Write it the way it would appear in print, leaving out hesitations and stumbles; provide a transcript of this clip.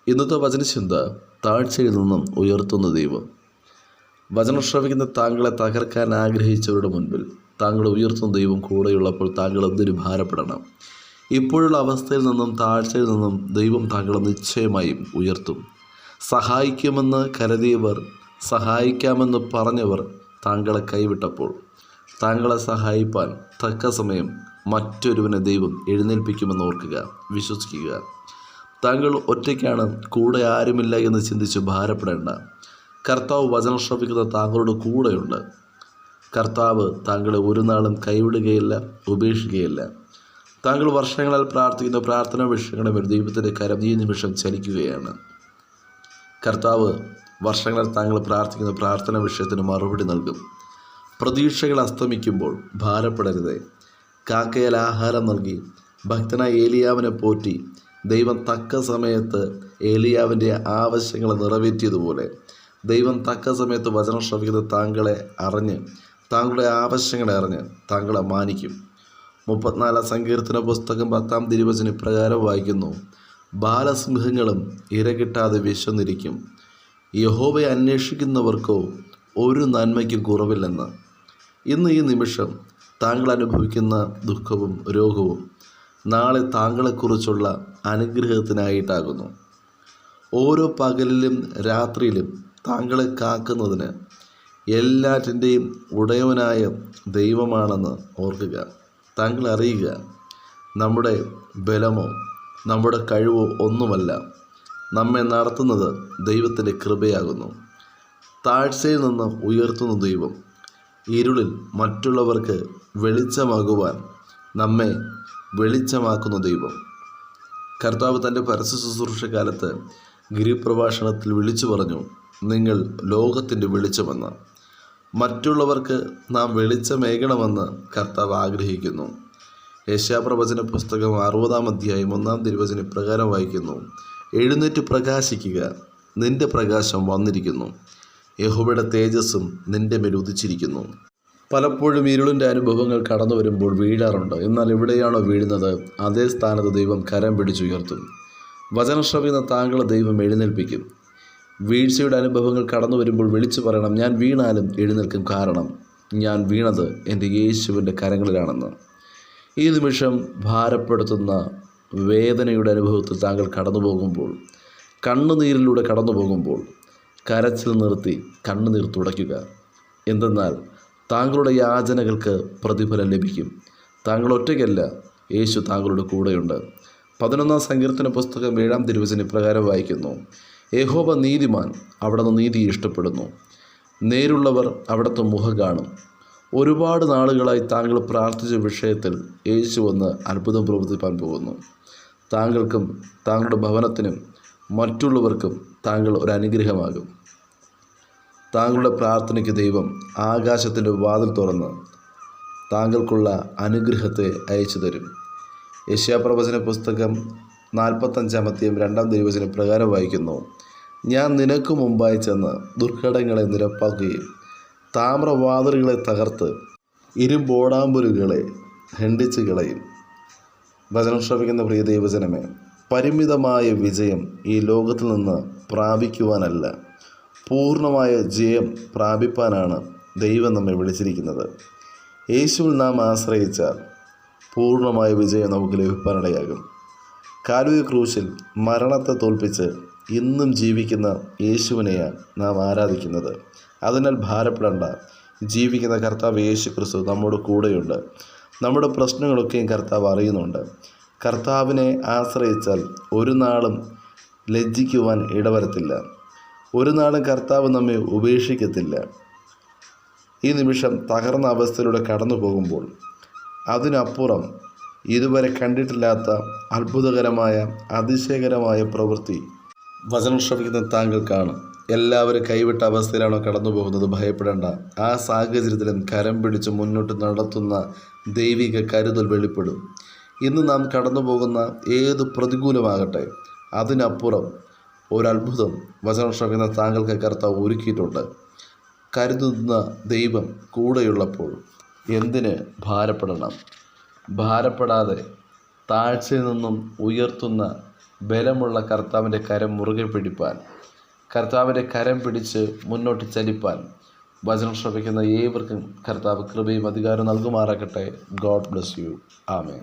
ഇന്നത്തെ വചനചിന്ത, താഴ്ചയിൽ നിന്നും ഉയർത്തുന്ന ദൈവം. വചനം ശ്രവിക്കുന്ന താങ്കളെ തകർക്കാൻ ആഗ്രഹിച്ചവരുടെ മുൻപിൽ താങ്കളെ ഉയർത്തുന്ന ദൈവം കൂടെയുള്ളപ്പോൾ താങ്കൾ എന്തിനു ഭാരപ്പെടണം? ഇപ്പോഴുള്ള അവസ്ഥയിൽ നിന്നും, താഴ്ചയിൽ നിന്നും ദൈവം താങ്കളെ നിശ്ചയമായും ഉയർത്തും. സഹായിക്കുമെന്ന് കരുതിയവർ, സഹായിക്കാമെന്ന് പറഞ്ഞവർ താങ്കളെ കൈവിട്ടപ്പോൾ താങ്കളെ സഹായിപ്പാൻ തക്ക സമയം മറ്റൊരുവനെ ദൈവം എഴുന്നേൽപ്പിക്കുമെന്ന് ഓർക്കുക, വിശ്വസിക്കുക. താങ്കൾ ഒറ്റയ്ക്കാണ്, കൂടെ ആരുമില്ല എന്ന് ചിന്തിച്ച് ഭാരപ്പെടേണ്ട. കർത്താവ് വചനം ശ്രവിക്കുന്ന താങ്കളുടെ കൂടെയുണ്ട്. കർത്താവ് താങ്കളെ ഒരു നാളും കൈവിടുകയില്ല, ഉപേക്ഷിക്കുകയില്ല. താങ്കൾ വർഷങ്ങളാൽ പ്രാർത്ഥിക്കുന്ന പ്രാർത്ഥനാ വിഷയങ്ങളുടെ മേൽ ദൈവത്തിൻ്റെ കരം ഈ നിമിഷം ചലിക്കുകയാണ്. കർത്താവ് വർഷങ്ങളാൽ താങ്കൾ പ്രാർത്ഥിക്കുന്ന പ്രാർത്ഥനാ വിഷയത്തിന് മറുപടി നൽകും. പ്രതീക്ഷകൾ അസ്തമിക്കുമ്പോൾ ഭാരപ്പെടരുതേ. കാക്കയാൽ ആഹാരം നൽകി ഭക്തനായ ഏലിയാവിനെ പോറ്റി ദൈവം തക്ക സമയത്ത് ഏലിയാവിൻ്റെ ആവശ്യങ്ങളെ നിറവേറ്റിയതുപോലെ ദൈവം തക്ക സമയത്ത് വചനം ശ്രവിക്കുന്ന താങ്കളെ അറിഞ്ഞ്, താങ്കളുടെ ആവശ്യങ്ങളെ അറിഞ്ഞ് താങ്കളെ മാനിക്കും. 34 സങ്കീർത്തന പുസ്തകം 10-ാം തിരുവചനം ഇപ്രകാരം വായിക്കുന്നു: ബാലസിംഹങ്ങളും ഇര കിട്ടാതെ വിശന്നിരിക്കും, യഹോവയെ അന്വേഷിക്കുന്നവർക്കോ ഒരു നന്മയ്ക്കും കുറവില്ലെന്ന്. ഇന്ന് ഈ നിമിഷം താങ്കൾ അനുഭവിക്കുന്ന ദുഃഖവും രോഗവും നാളെ താങ്കളെക്കുറിച്ചുള്ള അനുഗ്രഹത്തിനായിട്ടാകുന്നു. ഓരോ പകലിലും രാത്രിയിലും താങ്കളെ കാക്കുന്നതിന് എല്ലാറ്റിൻ്റെയും ഉടയവനായ ദൈവമാണെന്ന് ഓർക്കുക. താങ്കൾ അറിയുക, നമ്മുടെ ബലമോ നമ്മുടെ കഴിവോ ഒന്നുമല്ല, നമ്മെ നടത്തുന്നത് ദൈവത്തിൻ്റെ കൃപയാകുന്നു. താഴ്ചയിൽ നിന്ന് ഉയർത്തുന്ന ദൈവം, ഇരുളിൽ മറ്റുള്ളവർക്ക് വെളിച്ചമാകുവാൻ നമ്മെ വെളിച്ചമാക്കുന്ന ദൈവം. കർത്താവ് തൻ്റെ പരസ്യ ശുശ്രൂഷകാലത്ത് ഗിരിപ്രഭാഷണത്തിൽ വിളിച്ചു പറഞ്ഞു, നിങ്ങൾ ലോകത്തിൻ്റെ വെളിച്ചമെന്ന്. മറ്റുള്ളവർക്ക് നാം വെളിച്ചമേകണമെന്ന് കർത്താവ് ആഗ്രഹിക്കുന്നു. യെശയ്യാപ്രവചന പുസ്തകം 60-ാം അധ്യായം 1-ാം തിരുവചനം പ്രകാരം വായിക്കുന്നു: എഴുന്നേറ്റ് പ്രകാശിക്കുക, നിന്റെ പ്രകാശം വന്നിരിക്കുന്നു, യഹോവയുടെ തേജസ്സും നിന്റെ മേൽ ഉദിച്ചിരിക്കുന്നു. പലപ്പോഴും ഇരുളിൻ്റെ അനുഭവങ്ങൾ കടന്നു വരുമ്പോൾ വീഴാറുണ്ട്. എന്നാൽ എവിടെയാണോ വീഴുന്നത് അതേ സ്ഥാനത്ത് ദൈവം കരം പിടിച്ചുയർത്തും. വചനം ശ്രവിക്കുന്ന താങ്കളെ ദൈവം എഴുന്നേൽപ്പിക്കും. വീഴ്ചയുടെ അനുഭവങ്ങൾ കടന്നു വരുമ്പോൾ വിളിച്ചു പറയണം, ഞാൻ വീണാലും എഴുന്നേൽക്കും, കാരണം ഞാൻ വീണത് എൻ്റെ യേശുവിൻ്റെ കരങ്ങളിലാണെന്ന്. ഈ നിമിഷം ഭാരപ്പെടുത്തുന്ന വേദനയുടെ അനുഭവത്തിൽ താങ്കൾ കടന്നു പോകുമ്പോൾ, കണ്ണുനീരിലൂടെ കടന്നു പോകുമ്പോൾ കരച്ചിൽ നിർത്തി കണ്ണുനീർ തുടയ്ക്കുക. എന്തെന്നാൽ താങ്കളുടെ യാചനകൾക്ക് പ്രതിഫലം ലഭിക്കും. താങ്കൾ ഒറ്റയ്ക്കല്ല, യേശു താങ്കളുടെ കൂടെയുണ്ട്. 11-ാം സങ്കീർത്തന പുസ്തകം 7-ാം തിരുവചനം ഇപ്രകാരം വായിക്കുന്നു: യഹോവ നീതിമാൻ, അവിടുന്ന് നീതി ഇഷ്ടപ്പെടുന്നു, നേരുള്ളവർ അവിടുത്തെ മുഖം കാണും. ഒരുപാട് നാളുകളായി താങ്കൾ പ്രാർത്ഥിച്ച വിഷയത്തിൽ യേശു വന്ന് അത്ഭുതം പ്രവർത്തിപ്പാൻ പോകുന്നു. താങ്കൾക്കും താങ്കളുടെ ഭവനത്തിനും മറ്റുള്ളവർക്കും താങ്കൾ ഒരു അനുഗ്രഹമാകും. താങ്കളുടെ പ്രാർത്ഥനയ്ക്ക് ദൈവം ആകാശത്തിൻ്റെ വാതിൽ തുറന്ന് താങ്കൾക്കുള്ള അനുഗ്രഹത്തെ അയച്ചു തരും. യെശയ്യാപ്രവചന പുസ്തകം 45-ാം അധ്യായം 2-ാം തിരുവചനം പ്രകാരം വായിക്കുന്നു: ഞാൻ നിനക്ക് മുമ്പായി ചെന്ന് ദുർഘടങ്ങളെ നിരപ്പാക്കുകയും താമ്രവാതിലുകളെ തകർത്ത് ഇരുമ്പോടാമ്പലുകളെ ഖണ്ഡിച്ച് കളയും. വചനം ശ്രവിക്കുന്ന പ്രിയ ദൈവജനമേ, പരിമിതമായ വിജയം ഈ ലോകത്തിൽ നിന്ന് പ്രാപിക്കുവാനല്ല, പൂർണ്ണമായ ജയം പ്രാപിപ്പാനാണ് ദൈവം നമ്മെ വിളിച്ചിരിക്കുന്നത്. യേശുവിൽ നാം ആശ്രയിച്ചാൽ പൂർണ്ണമായ വിജയം നമുക്ക് ലഭിക്കാനിടയാകും. കാൽവരി ക്രൂശിൽ മരണത്തെ തോൽപ്പിച്ച് ഇന്നും ജീവിക്കുന്ന യേശുവിനെയാണ് നാം ആരാധിക്കുന്നത്. അതിനാൽ ഭാരപ്പെടേണ്ട. ജീവിക്കുന്ന കർത്താവ് യേശു ക്രിസ്തു നമ്മുടെ കൂടെയുണ്ട്. നമ്മുടെ പ്രശ്നങ്ങളൊക്കെയും കർത്താവ് അറിയുന്നുണ്ട്. കർത്താവിനെ ആശ്രയിച്ചാൽ ഒരു നാളും ലജ്ജിക്കുവാൻ ഇടവരത്തില്ല. ഒരു നാളും കർത്താവ് നമ്മെ ഉപേക്ഷിക്കത്തില്ല. ഈ നിമിഷം തകർന്ന അവസ്ഥയിലൂടെ കടന്നു പോകുമ്പോൾ അതിനപ്പുറം ഇതുവരെ കണ്ടിട്ടില്ലാത്ത അത്ഭുതകരമായ, അതിശയകരമായ പ്രവൃത്തി വചനം ശ്രവിക്കുന്ന താങ്കൾ കാണും. എല്ലാവരും കൈവിട്ട അവസ്ഥയിലാണോ കടന്നു പോകുന്നത്? ഭയപ്പെടേണ്ട. ആ സാഹചര്യത്തിലും കരം പിടിച്ച് മുന്നോട്ട് നടത്തുന്ന ദൈവിക കരുതൽ വെളിപ്പെടും. ഇന്ന് നാം കടന്നു പോകുന്ന ഏത് പ്രതികൂലമാകട്ടെ, അതിനപ്പുറം ഒരത്ഭുതം വചനം ശ്രവിക്കുന്ന താങ്കൾക്ക് കർത്താവ് ഒരുക്കിയിട്ടുണ്ട്. കരുതുന്ന ദൈവം കൂടെയുള്ളപ്പോൾ എന്തിന് ഭാരപ്പെടണം? ഭാരപ്പെടാതെ താഴ്ചയിൽ നിന്നും ഉയർത്തുന്ന ബലമുള്ള കർത്താവിൻ്റെ കരം മുറുകെ പിടിപ്പാൻ, കർത്താവിൻ്റെ കരം പിടിച്ച് മുന്നോട്ട് ചലിപ്പാൻ വചനം ശ്രവിക്കുന്ന ഏവർക്കും കർത്താവ് കൃപയും അധികാരം നൽകുമാറാകട്ടെ. God bless you. ആമേൻ.